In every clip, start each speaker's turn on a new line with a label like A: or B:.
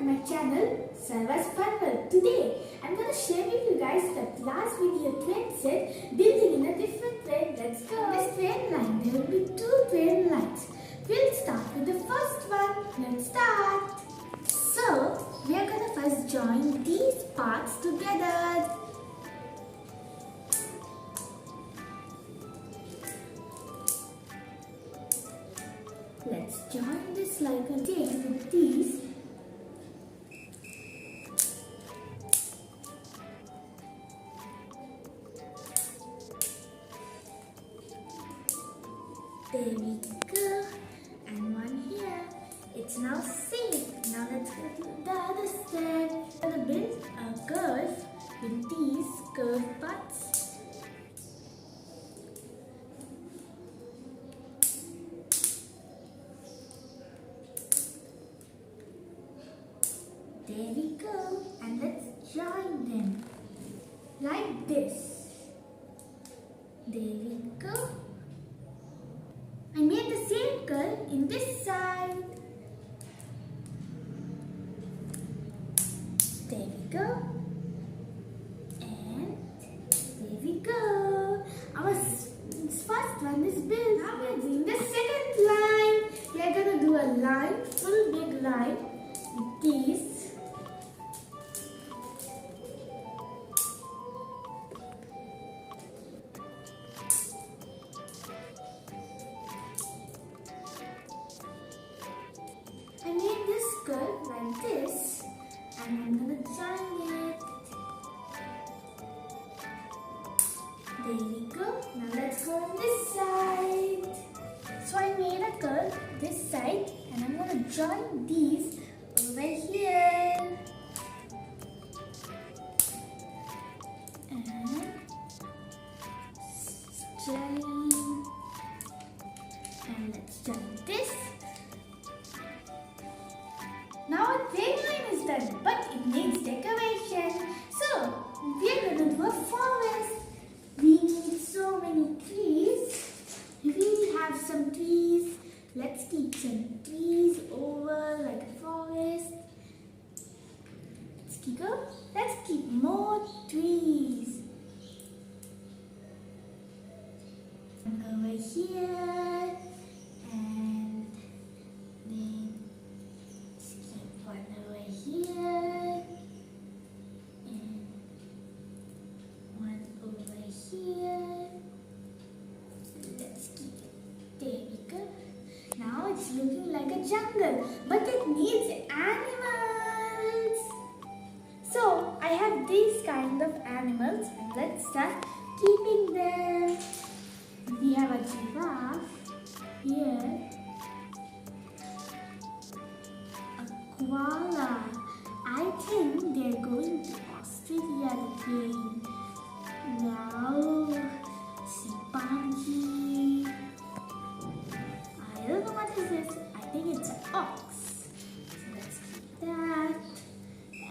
A: to my channel Sarva's Fun World. Today I'm going to share with you guys the last video train set building in a different train. Let's go. In this train line there will be two train lines. We'll start with the first one. Let's start. So we are going to first join these parts together. Let's join this like a chain with these. There we go. And one here. It's now safe. Now let's go to the other step. I'm going to build a curve with these curved parts. There we go, and let's join them like this. There we go. I made the same curve in this side. There we go. And there we go. Our first one is built. Now we are doing the second line. We are going to do a line, full big line with these. I made this curve like this and I'm going to join it. There we go. Now let's go on this side. So I made a curve this side and I'm going to join these over here. And join. And let's join this. Now a train line is done, but it needs decoration. So, we are going to do a forest. We need so many trees. We have some trees. Let's keep some trees over like a forest. Let's keep more trees. And over here. And then one over here and one over here. Let's keep it. There we go. Now it's looking like a jungle, but it needs animals. So I have these kind of animals and let's start keeping them. We have a giraffe here. Koala. I think they're going to Australia again. Now, chimpanzee. I don't know what is this. I think it's an ox. So let's keep that.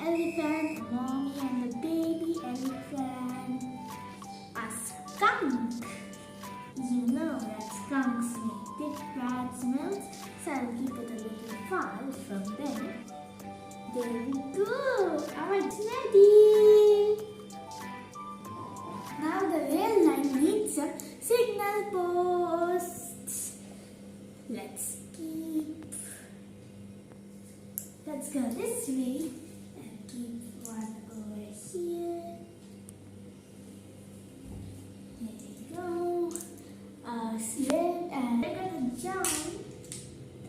A: Elephant, mommy and the baby elephant. A skunk. You know that skunks make thick bad smells, so I'll keep it a little far from them. There we go. It's ready. Now the rail line needs some signal posts. Let's go this way and keep one over here. There we go. And we're going to join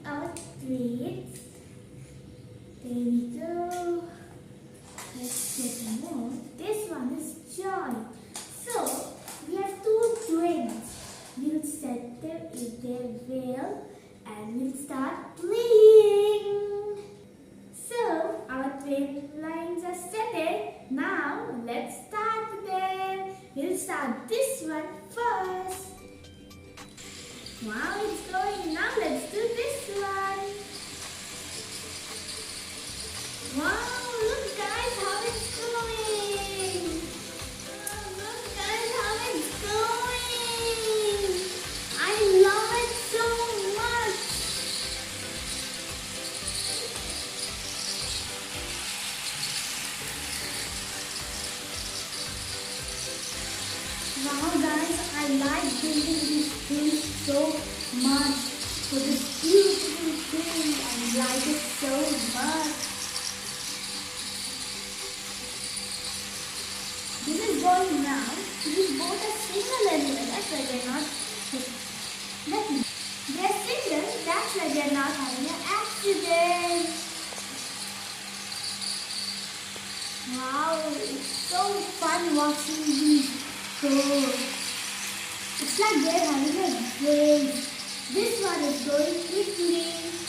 A: our threads. There we go. Let's get more. This one is joined. So we have two twins. We'll set them in their wheel and we'll start playing. So our twin lines are set. Now let's start them. We'll start this one first. Wow, it's going. Now let's do this one. like building this thing so much. For this beautiful thing, I like it so much. This is going round. These both are single anyway. That's why they're not. They're single. That's why they're not having an accident. Wow, it's so fun watching these go. It's like they're having a race. This one is going quickly.